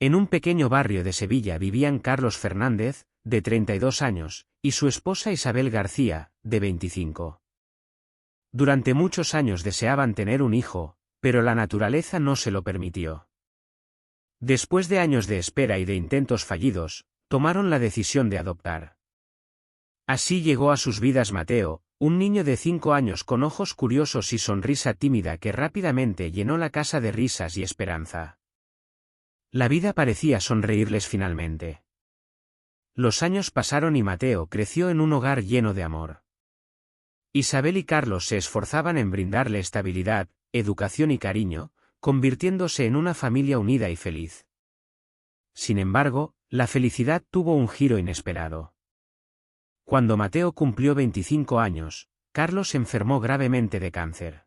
En un pequeño barrio de Sevilla vivían Carlos Fernández, de 32 años, y su esposa Isabel García, de 25. Durante muchos años deseaban tener un hijo, pero la naturaleza no se lo permitió. Después de años de espera y de intentos fallidos, tomaron la decisión de adoptar. Así llegó a sus vidas Mateo, un niño de 5 años con ojos curiosos y sonrisa tímida que rápidamente llenó la casa de risas y esperanza. La vida parecía sonreírles finalmente. Los años pasaron y Mateo creció en un hogar lleno de amor. Isabel y Carlos se esforzaban en brindarle estabilidad, educación y cariño, convirtiéndose en una familia unida y feliz. Sin embargo, la felicidad tuvo un giro inesperado. Cuando Mateo cumplió 25 años, Carlos enfermó gravemente de cáncer.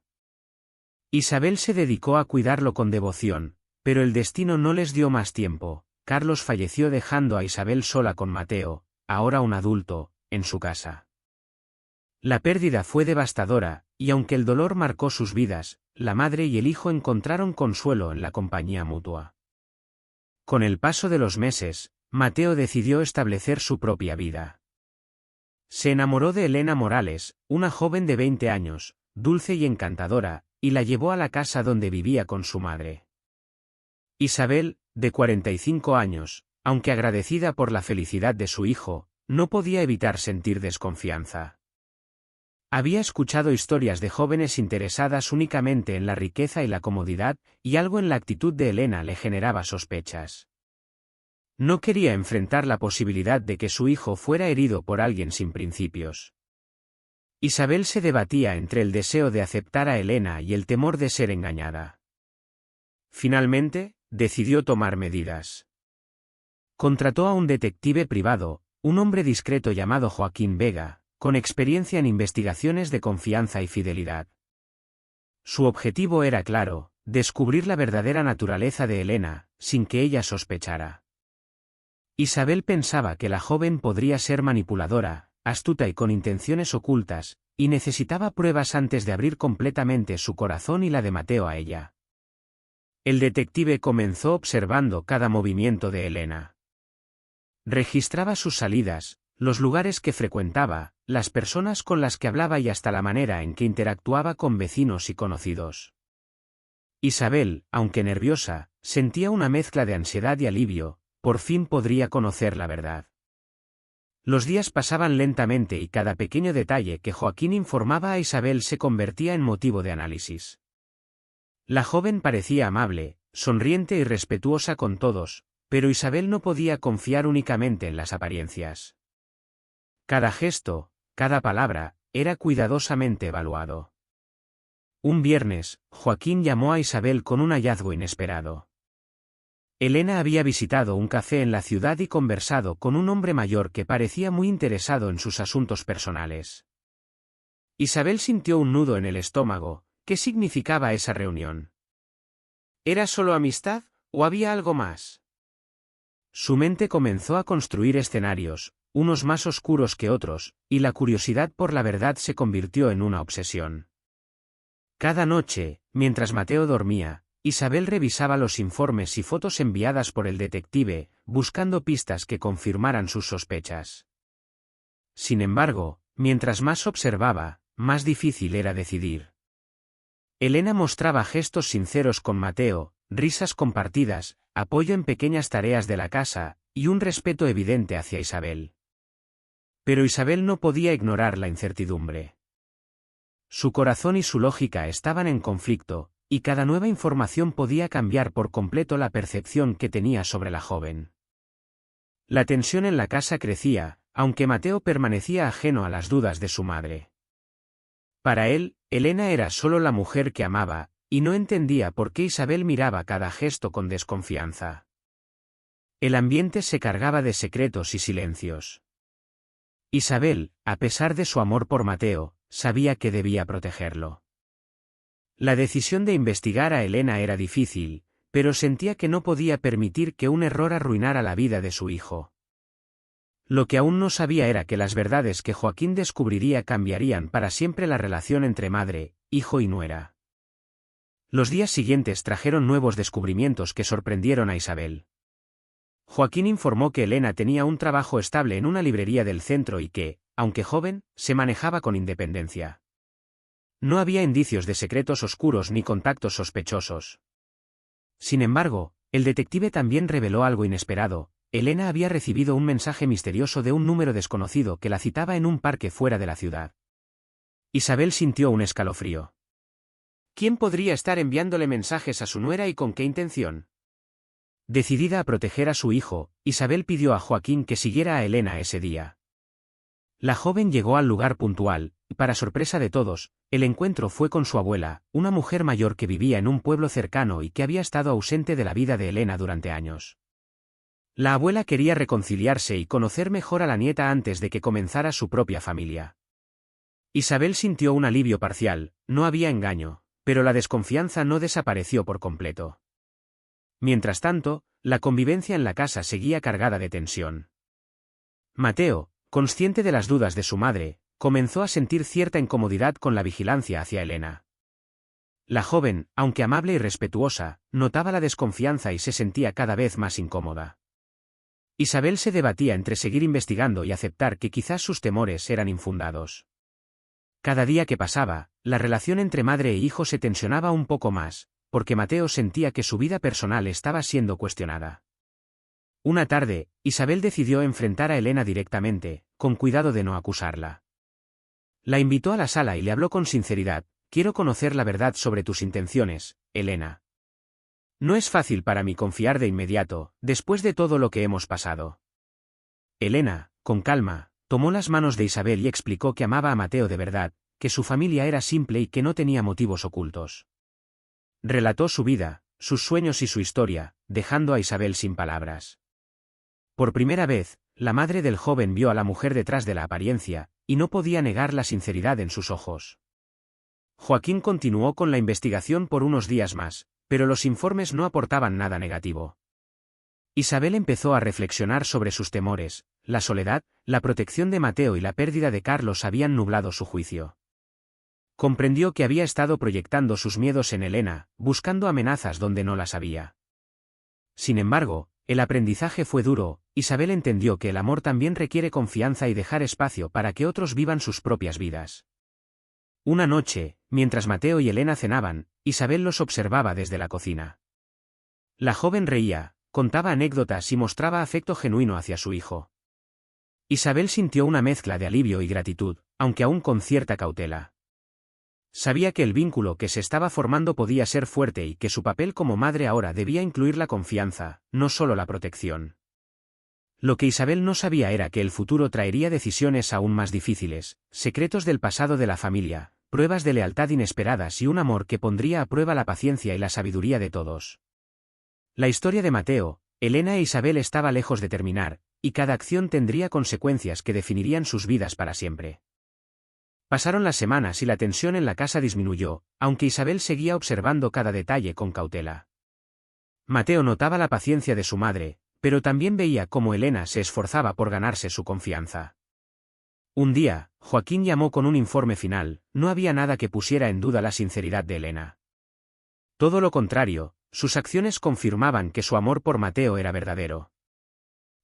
Isabel se dedicó a cuidarlo con devoción, pero el destino no les dio más tiempo. Carlos falleció dejando a Isabel sola con Mateo, ahora un adulto, en su casa. La pérdida fue devastadora, y aunque el dolor marcó sus vidas, la madre y el hijo encontraron consuelo en la compañía mutua. Con el paso de los meses, Mateo decidió establecer su propia vida. Se enamoró de Elena Morales, una joven de 20 años, dulce y encantadora, y la llevó a la casa donde vivía con su madre. Isabel, de 45 años, aunque agradecida por la felicidad de su hijo, no podía evitar sentir desconfianza. Había escuchado historias de jóvenes interesadas únicamente en la riqueza y la comodidad, y algo en la actitud de Elena le generaba sospechas. No quería enfrentar la posibilidad de que su hijo fuera herido por alguien sin principios. Isabel se debatía entre el deseo de aceptar a Elena y el temor de ser engañada. Finalmente, decidió tomar medidas. Contrató a un detective privado, un hombre discreto llamado Joaquín Vega, con experiencia en investigaciones de confianza y fidelidad. Su objetivo era claro: descubrir la verdadera naturaleza de Elena, sin que ella sospechara. Isabel pensaba que la joven podría ser manipuladora, astuta y con intenciones ocultas, y necesitaba pruebas antes de abrir completamente su corazón y la de Mateo a ella. El detective comenzó observando cada movimiento de Elena. Registraba sus salidas, los lugares que frecuentaba, las personas con las que hablaba y hasta la manera en que interactuaba con vecinos y conocidos. Isabel, aunque nerviosa, sentía una mezcla de ansiedad y alivio: por fin podría conocer la verdad. Los días pasaban lentamente y cada pequeño detalle que Joaquín informaba a Isabel se convertía en motivo de análisis. La joven parecía amable, sonriente y respetuosa con todos, pero Isabel no podía confiar únicamente en las apariencias. Cada gesto, cada palabra, era cuidadosamente evaluado. Un viernes, Joaquín llamó a Isabel con un hallazgo inesperado. Elena había visitado un café en la ciudad y conversado con un hombre mayor que parecía muy interesado en sus asuntos personales. Isabel sintió un nudo en el estómago. ¿Qué significaba esa reunión? ¿Era solo amistad, o había algo más? Su mente comenzó a construir escenarios, unos más oscuros que otros, y la curiosidad por la verdad se convirtió en una obsesión. Cada noche, mientras Mateo dormía, Isabel revisaba los informes y fotos enviadas por el detective, buscando pistas que confirmaran sus sospechas. Sin embargo, mientras más observaba, más difícil era decidir. Elena mostraba gestos sinceros con Mateo, risas compartidas, apoyo en pequeñas tareas de la casa, y un respeto evidente hacia Isabel. Pero Isabel no podía ignorar la incertidumbre. Su corazón y su lógica estaban en conflicto, y cada nueva información podía cambiar por completo la percepción que tenía sobre la joven. La tensión en la casa crecía, aunque Mateo permanecía ajeno a las dudas de su madre. Para él, Elena era solo la mujer que amaba, y no entendía por qué Isabel miraba cada gesto con desconfianza. El ambiente se cargaba de secretos y silencios. Isabel, a pesar de su amor por Mateo, sabía que debía protegerlo. La decisión de investigar a Elena era difícil, pero sentía que no podía permitir que un error arruinara la vida de su hijo. Lo que aún no sabía era que las verdades que Joaquín descubriría cambiarían para siempre la relación entre madre, hijo y nuera. Los días siguientes trajeron nuevos descubrimientos que sorprendieron a Isabel. Joaquín informó que Elena tenía un trabajo estable en una librería del centro y que, aunque joven, se manejaba con independencia. No había indicios de secretos oscuros ni contactos sospechosos. Sin embargo, el detective también reveló algo inesperado. Elena había recibido un mensaje misterioso de un número desconocido que la citaba en un parque fuera de la ciudad. Isabel sintió un escalofrío. ¿Quién podría estar enviándole mensajes a su nuera y con qué intención? Decidida a proteger a su hijo, Isabel pidió a Joaquín que siguiera a Elena ese día. La joven llegó al lugar puntual, y para sorpresa de todos, el encuentro fue con su abuela, una mujer mayor que vivía en un pueblo cercano y que había estado ausente de la vida de Elena durante años. La abuela quería reconciliarse y conocer mejor a la nieta antes de que comenzara su propia familia. Isabel sintió un alivio parcial, no había engaño, pero la desconfianza no desapareció por completo. Mientras tanto, la convivencia en la casa seguía cargada de tensión. Mateo, consciente de las dudas de su madre, comenzó a sentir cierta incomodidad con la vigilancia hacia Elena. La joven, aunque amable y respetuosa, notaba la desconfianza y se sentía cada vez más incómoda. Isabel se debatía entre seguir investigando y aceptar que quizás sus temores eran infundados. Cada día que pasaba, la relación entre madre e hijo se tensionaba un poco más, porque Mateo sentía que su vida personal estaba siendo cuestionada. Una tarde, Isabel decidió enfrentar a Elena directamente, con cuidado de no acusarla. La invitó a la sala y le habló con sinceridad: «Quiero conocer la verdad sobre tus intenciones, Elena. No es fácil para mí confiar de inmediato, después de todo lo que hemos pasado». Elena, con calma, tomó las manos de Isabel y explicó que amaba a Mateo de verdad, que su familia era simple y que no tenía motivos ocultos. Relató su vida, sus sueños y su historia, dejando a Isabel sin palabras. Por primera vez, la madre del joven vio a la mujer detrás de la apariencia, y no podía negar la sinceridad en sus ojos. Joaquín continuó con la investigación por unos días más, pero los informes no aportaban nada negativo. Isabel empezó a reflexionar sobre sus temores. La soledad, la protección de Mateo y la pérdida de Carlos habían nublado su juicio. Comprendió que había estado proyectando sus miedos en Elena, buscando amenazas donde no las había. Sin embargo, el aprendizaje fue duro. Isabel entendió que el amor también requiere confianza y dejar espacio para que otros vivan sus propias vidas. Una noche, mientras Mateo y Elena cenaban, Isabel los observaba desde la cocina. La joven reía, contaba anécdotas y mostraba afecto genuino hacia su hijo. Isabel sintió una mezcla de alivio y gratitud, aunque aún con cierta cautela. Sabía que el vínculo que se estaba formando podía ser fuerte y que su papel como madre ahora debía incluir la confianza, no solo la protección. Lo que Isabel no sabía era que el futuro traería decisiones aún más difíciles, secretos del pasado de la familia, pruebas de lealtad inesperadas y un amor que pondría a prueba la paciencia y la sabiduría de todos. La historia de Mateo, Elena e Isabel estaba lejos de terminar, y cada acción tendría consecuencias que definirían sus vidas para siempre. Pasaron las semanas y la tensión en la casa disminuyó, aunque Isabel seguía observando cada detalle con cautela. Mateo notaba la paciencia de su madre, pero también veía cómo Elena se esforzaba por ganarse su confianza. Un día, Joaquín llamó con un informe final. No había nada que pusiera en duda la sinceridad de Elena. Todo lo contrario, sus acciones confirmaban que su amor por Mateo era verdadero.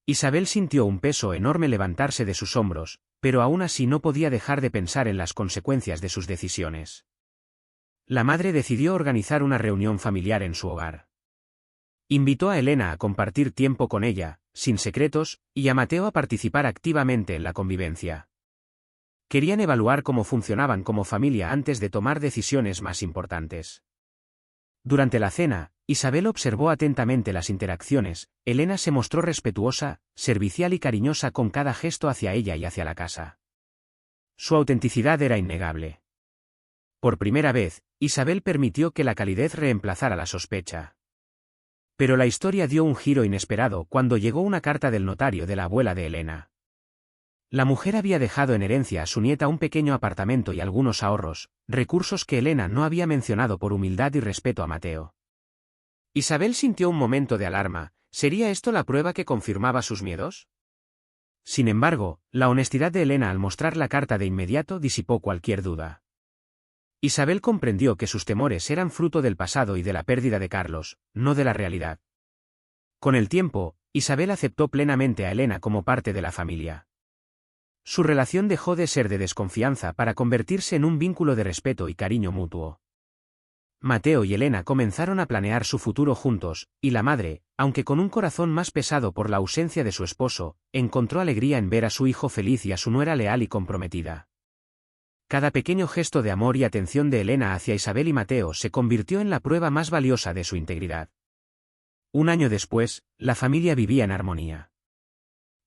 Isabel sintió un peso enorme levantarse de sus hombros, pero aún así no podía dejar de pensar en las consecuencias de sus decisiones. La madre decidió organizar una reunión familiar en su hogar. Invitó a Elena a compartir tiempo con ella, sin secretos, y a Mateo a participar activamente en la convivencia. Querían evaluar cómo funcionaban como familia antes de tomar decisiones más importantes. Durante la cena, Isabel observó atentamente las interacciones. Elena se mostró respetuosa, servicial y cariñosa con cada gesto hacia ella y hacia la casa. Su autenticidad era innegable. Por primera vez, Isabel permitió que la calidez reemplazara la sospecha. Pero la historia dio un giro inesperado cuando llegó una carta del notario de la abuela de Elena. La mujer había dejado en herencia a su nieta un pequeño apartamento y algunos ahorros, recursos que Elena no había mencionado por humildad y respeto a Mateo. Isabel sintió un momento de alarma. ¿Sería esto la prueba que confirmaba sus miedos? Sin embargo, la honestidad de Elena al mostrar la carta de inmediato disipó cualquier duda. Isabel comprendió que sus temores eran fruto del pasado y de la pérdida de Carlos, no de la realidad. Con el tiempo, Isabel aceptó plenamente a Elena como parte de la familia. Su relación dejó de ser de desconfianza para convertirse en un vínculo de respeto y cariño mutuo. Mateo y Elena comenzaron a planear su futuro juntos, y la madre, aunque con un corazón más pesado por la ausencia de su esposo, encontró alegría en ver a su hijo feliz y a su nuera leal y comprometida. Cada pequeño gesto de amor y atención de Elena hacia Isabel y Mateo se convirtió en la prueba más valiosa de su integridad. Un año después, la familia vivía en armonía.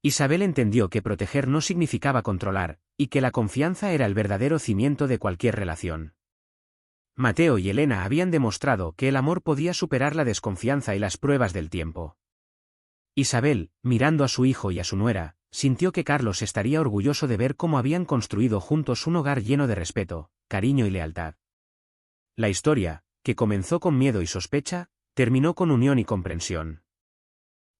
Isabel entendió que proteger no significaba controlar, y que la confianza era el verdadero cimiento de cualquier relación. Mateo y Elena habían demostrado que el amor podía superar la desconfianza y las pruebas del tiempo. Isabel, mirando a su hijo y a su nuera, sintió que Carlos estaría orgulloso de ver cómo habían construido juntos un hogar lleno de respeto, cariño y lealtad. La historia, que comenzó con miedo y sospecha, terminó con unión y comprensión.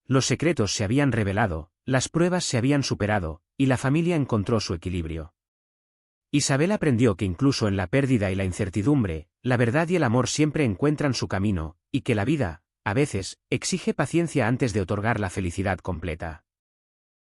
Los secretos se habían revelado, las pruebas se habían superado, y la familia encontró su equilibrio. Isabel aprendió que incluso en la pérdida y la incertidumbre, la verdad y el amor siempre encuentran su camino, y que la vida, a veces, exige paciencia antes de otorgar la felicidad completa.